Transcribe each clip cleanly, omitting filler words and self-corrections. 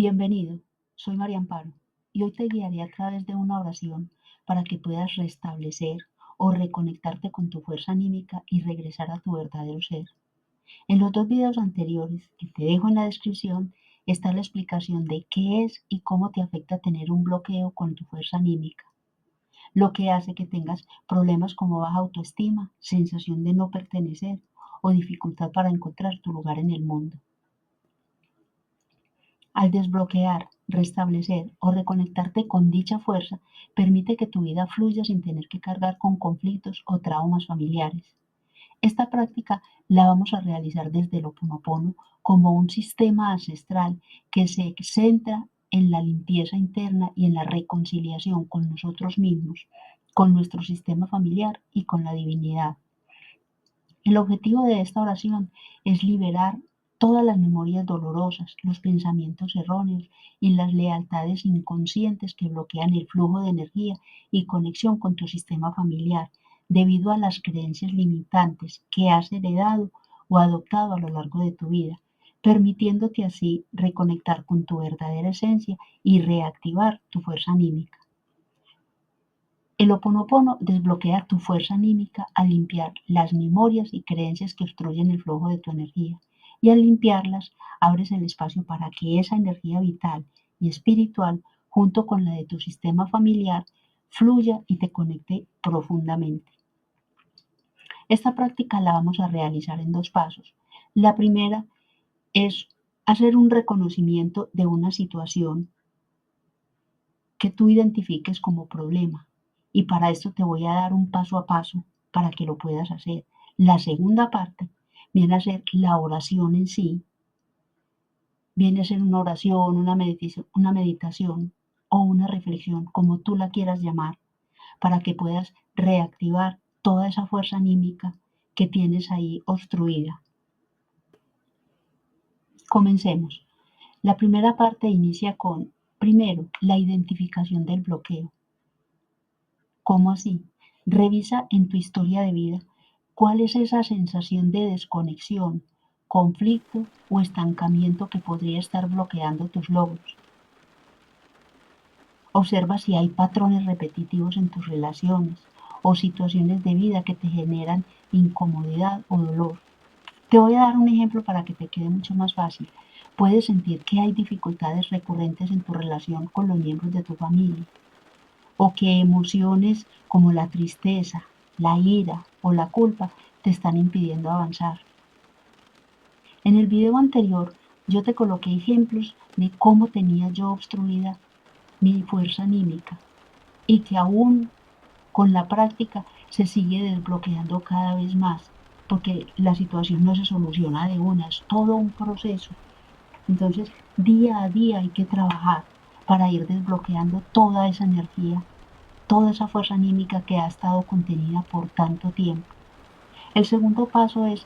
Bienvenido, soy María Amparo y hoy te guiaré a través de una oración para que puedas restablecer o reconectarte con tu fuerza anímica y regresar a tu verdadero ser. En los dos videos anteriores que te dejo en la descripción está la explicación de qué es y cómo te afecta tener un bloqueo con tu fuerza anímica, lo que hace que tengas problemas como baja autoestima, sensación de no pertenecer o dificultad para encontrar tu lugar en el mundo. Al desbloquear, restablecer o reconectarte con dicha fuerza, permite que tu vida fluya sin tener que cargar con conflictos o traumas familiares. Esta práctica la vamos a realizar desde el Ho'oponopono como un sistema ancestral que se centra en la limpieza interna y en la reconciliación con nosotros mismos, con nuestro sistema familiar y con la divinidad. El objetivo de esta oración es liberar todas las memorias dolorosas, los pensamientos erróneos y las lealtades inconscientes que bloquean el flujo de energía y conexión con tu sistema familiar debido a las creencias limitantes que has heredado o adoptado a lo largo de tu vida, permitiéndote así reconectar con tu verdadera esencia y reactivar tu fuerza anímica. El Ho'oponopono desbloquea tu fuerza anímica al limpiar las memorias y creencias que obstruyen el flujo de tu energía. Y al limpiarlas, abres el espacio para que esa energía vital y espiritual, junto con la de tu sistema familiar, fluya y te conecte profundamente. Esta práctica la vamos a realizar en dos pasos. La primera es hacer un reconocimiento de una situación que tú identifiques como problema. Y para esto te voy a dar un paso a paso para que lo puedas hacer. La segunda parte viene a ser la oración en sí. Viene a ser una oración, una meditación o una reflexión, como tú la quieras llamar, para que puedas reactivar toda esa fuerza anímica que tienes ahí obstruida. Comencemos. La primera parte inicia con, primero, la identificación del bloqueo. ¿Cómo así? Revisa en tu historia de vida cuál es esa sensación de desconexión, conflicto o estancamiento que podría estar bloqueando tus logros. Observa si hay patrones repetitivos en tus relaciones o situaciones de vida que te generan incomodidad o dolor. Te voy a dar un ejemplo para que te quede mucho más fácil. Puedes sentir que hay dificultades recurrentes en tu relación con los miembros de tu familia, o que emociones como la tristeza, la ira o la culpa te están impidiendo avanzar. En el video anterior yo te coloqué ejemplos de cómo tenía yo obstruida mi fuerza anímica y que aún con la práctica se sigue desbloqueando cada vez más, porque la situación no se soluciona de una, es todo un proceso. Entonces, día a día hay que trabajar para ir desbloqueando toda esa energía, toda esa fuerza anímica que ha estado contenida por tanto tiempo. El segundo paso es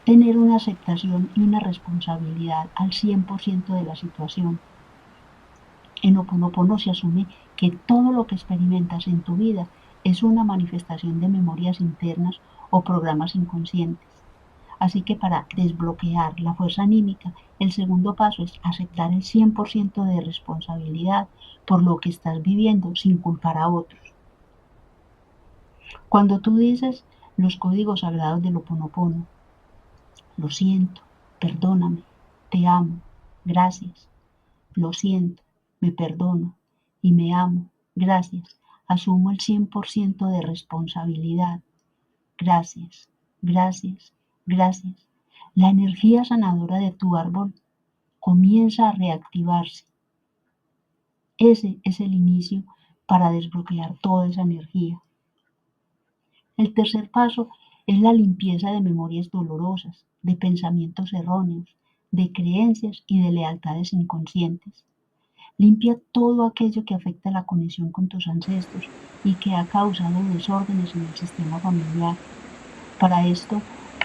tener una aceptación y una responsabilidad al 100% de la situación. En Ho'oponopono se asume que todo lo que experimentas en tu vida es una manifestación de memorias internas o programas inconscientes. Así que para desbloquear la fuerza anímica, el segundo paso es aceptar el 100% de responsabilidad por lo que estás viviendo sin culpar a otros. Cuando tú dices los códigos sagrados del Ho'oponopono, lo siento, perdóname, te amo, gracias, lo siento, me perdono y me amo, gracias, asumo el 100% de responsabilidad, gracias, gracias, gracias. La energía sanadora de tu árbol comienza a reactivarse. Ese es el inicio para desbloquear toda esa energía. El tercer paso es la limpieza de memorias dolorosas, de pensamientos erróneos, de creencias y de lealtades inconscientes. Limpia todo aquello que afecta la conexión con tus ancestros y que ha causado desórdenes en el sistema familiar. Para esto,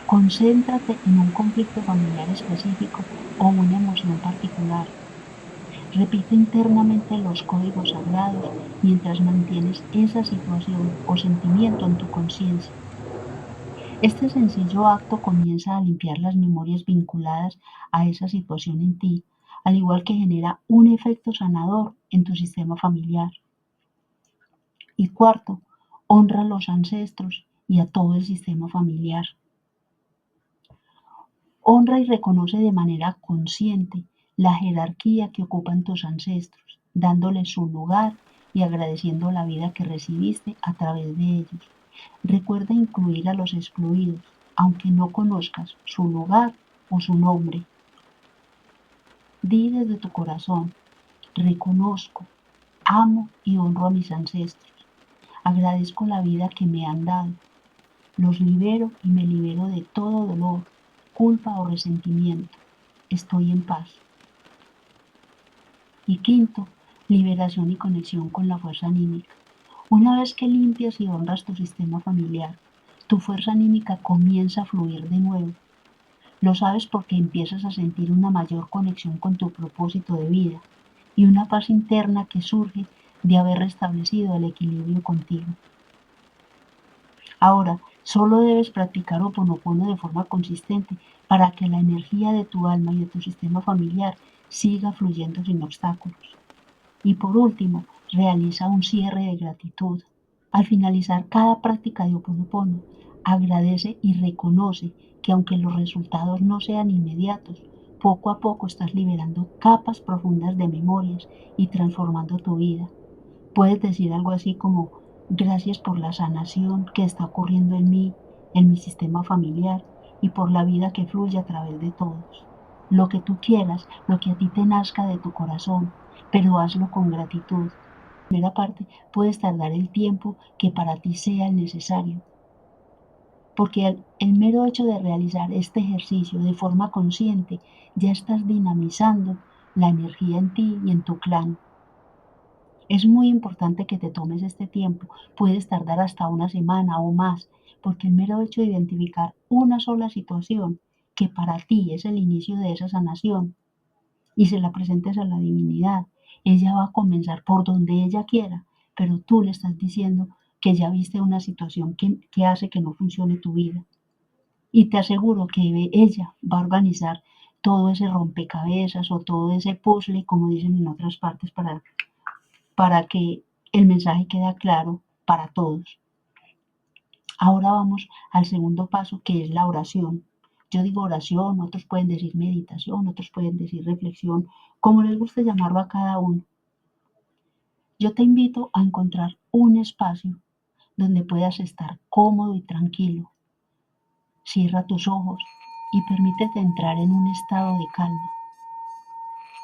concéntrate en un conflicto familiar específico o una emoción particular. Repite internamente los códigos sagrados mientras mantienes esa situación o sentimiento en tu conciencia. Este sencillo acto comienza a limpiar las memorias vinculadas a esa situación en ti, al igual que genera un efecto sanador en tu sistema familiar. Y cuarto, honra a los ancestros y a todo el sistema familiar. Honra y reconoce de manera consciente la jerarquía que ocupan tus ancestros, dándoles su lugar y agradeciendo la vida que recibiste a través de ellos. Recuerda incluir a los excluidos, aunque no conozcas su lugar o su nombre. Di desde tu corazón: reconozco, amo y honro a mis ancestros. Agradezco la vida que me han dado. Los libero y me libero de todo dolor, culpa o resentimiento. Estoy en paz. Y quinto, liberación y conexión con la fuerza anímica. Una vez que limpias y honras tu sistema familiar, tu fuerza anímica comienza a fluir de nuevo. Lo sabes porque empiezas a sentir una mayor conexión con tu propósito de vida y una paz interna que surge de haber restablecido el equilibrio contigo. Ahora, solo debes practicar Ho'oponopono de forma consistente para que la energía de tu alma y de tu sistema familiar siga fluyendo sin obstáculos. Y por último, realiza un cierre de gratitud. Al finalizar cada práctica de Ho'oponopono, agradece y reconoce que aunque los resultados no sean inmediatos, poco a poco estás liberando capas profundas de memorias y transformando tu vida. Puedes decir algo así como: gracias por la sanación que está ocurriendo en mí, en mi sistema familiar y por la vida que fluye a través de todos. Lo que tú quieras, lo que a ti te nazca de tu corazón, pero hazlo con gratitud. La primera parte puedes tardar el tiempo que para ti sea el necesario, porque el mero hecho de realizar este ejercicio de forma consciente ya estás dinamizando la energía en ti y en tu clan. Es muy importante que te tomes este tiempo, puedes tardar hasta una semana o más, porque el mero hecho de identificar una sola situación que para ti es el inicio de esa sanación y se la presentes a la divinidad, ella va a comenzar por donde ella quiera, pero tú le estás diciendo que ya viste una situación que hace que no funcione tu vida. Y te aseguro que ella va a organizar todo ese rompecabezas o todo ese puzzle, como dicen en otras partes, para que el mensaje quede claro para todos. Ahora vamos al segundo paso, que es la oración. Yo digo oración, otros pueden decir meditación, otros pueden decir reflexión, como les guste llamarlo a cada uno. Yo te invito a encontrar un espacio donde puedas estar cómodo y tranquilo. Cierra tus ojos y permítete entrar en un estado de calma.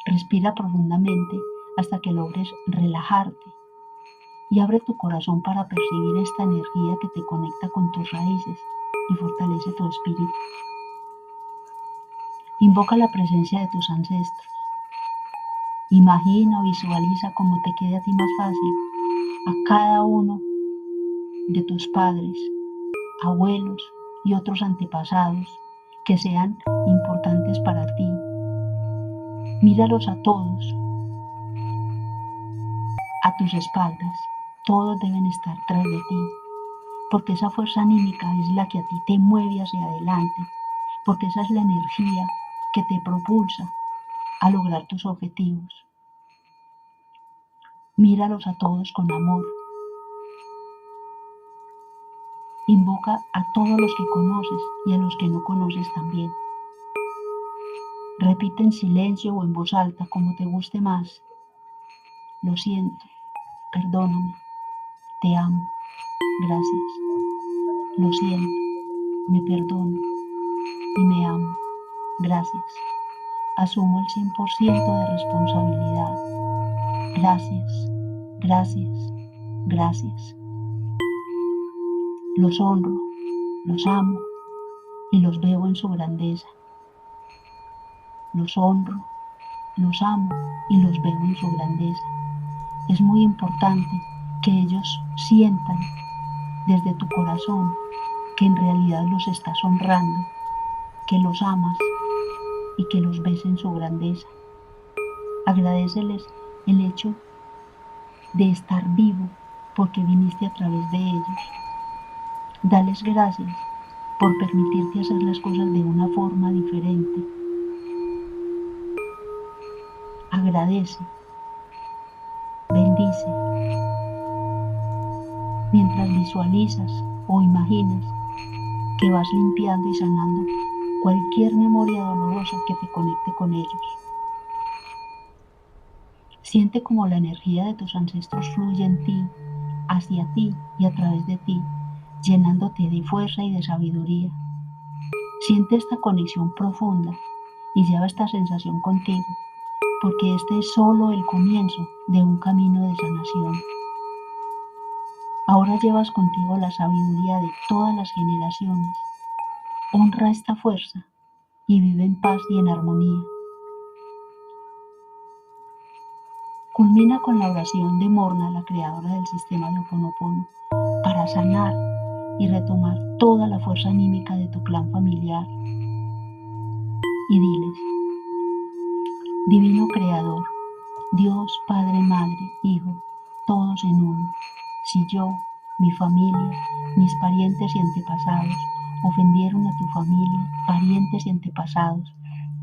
Respira profundamente hasta que logres relajarte y abre tu corazón para percibir esta energía que te conecta con tus raíces y fortalece tu espíritu. Invoca la presencia de tus ancestros. Imagina o visualiza como te quede a ti más fácil a cada uno de tus padres, abuelos y otros antepasados que sean importantes para ti. Míralos a todos, a tus espaldas. Todos deben estar tras de ti, porque esa fuerza anímica es la que a ti te mueve hacia adelante, porque esa es la energía que te propulsa a lograr tus objetivos. Míralos a todos con amor. Invoca a todos los que conoces y a los que no conoces también. Repite en silencio o en voz alta, como te guste más: lo siento, perdóname, te amo, gracias. Lo siento, me perdono y me amo, gracias. Asumo el 100% de responsabilidad. Gracias, gracias, gracias. Los honro, los amo y los veo en su grandeza. Los honro, los amo y los veo en su grandeza. Es muy importante que ellos sientan desde tu corazón que en realidad los estás honrando, que los amas y que los ves en su grandeza. Agradéceles el hecho de estar vivo porque viniste a través de ellos. Dales gracias por permitirte hacer las cosas de una forma diferente. agradece, bendice, mientras visualizas o imaginas que vas limpiando y sanando cualquier memoria dolorosa que te conecte con ellos. Siente como la energía de tus ancestros fluye en ti, hacia ti y a través de ti, llenándote de fuerza y de sabiduría. Siente esta conexión profunda y lleva esta sensación contigo, porque este es solo el comienzo de un camino de sanación. Ahora llevas contigo la sabiduría de todas las generaciones. Honra esta fuerza y vive en paz y en armonía. Culmina con la oración de Morna, la creadora del sistema de Ho'oponopono, para sanar y retomar toda la fuerza anímica de tu clan familiar. Y diles: Divino Creador, Dios, Padre, Madre, Hijo, todos en uno. Si yo, mi familia, mis parientes y antepasados ofendieron a tu familia, parientes y antepasados,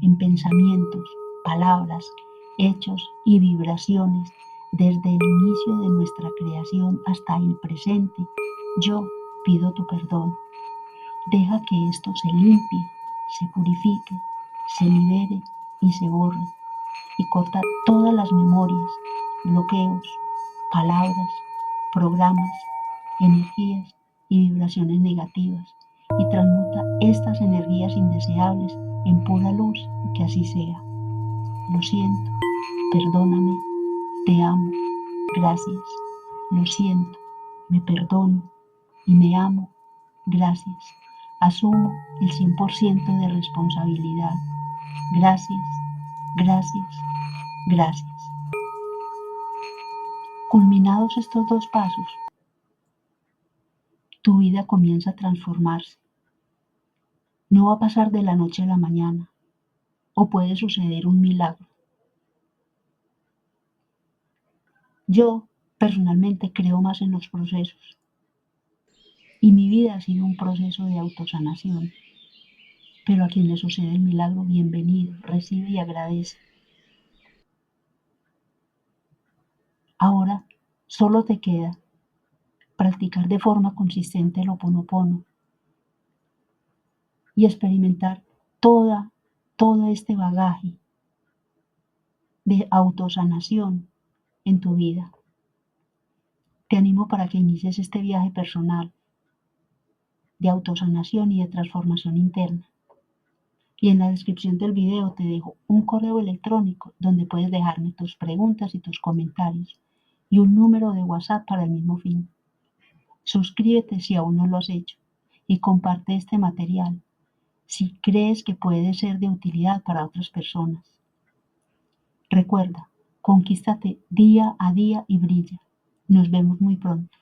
en pensamientos, palabras, hechos y vibraciones, desde el inicio de nuestra creación hasta el presente, yo pido tu perdón. Deja que esto se limpie, se purifique, se libere y se borre, y corta todas las memorias, bloqueos, palabras, programas, energías y vibraciones negativas, y transmuta estas energías indeseables en pura luz, y que así sea. Lo siento, perdóname, te amo, gracias. Lo siento, me perdono y me amo, gracias. Asumo el 100% de responsabilidad. Gracias, gracias, gracias. Culminados estos dos pasos, tu vida comienza a transformarse. No va a pasar de la noche a la mañana, o puede suceder un milagro. Yo personalmente creo más en los procesos, y mi vida ha sido un proceso de autosanación. Pero a quien le sucede el milagro, bienvenido, recibe y agradece. Ahora solo te queda practicar de forma consistente el Ho'oponopono y experimentar todo este bagaje de autosanación en tu vida. Te animo para que inicies este viaje personal de autosanación y de transformación interna. Y en la descripción del video te dejo un correo electrónico donde puedes dejarme tus preguntas y tus comentarios, y un número de WhatsApp para el mismo fin. Suscríbete si aún no lo has hecho y comparte este material si crees que puede ser de utilidad para otras personas. Recuerda, conquístate día a día y brilla. Nos vemos muy pronto.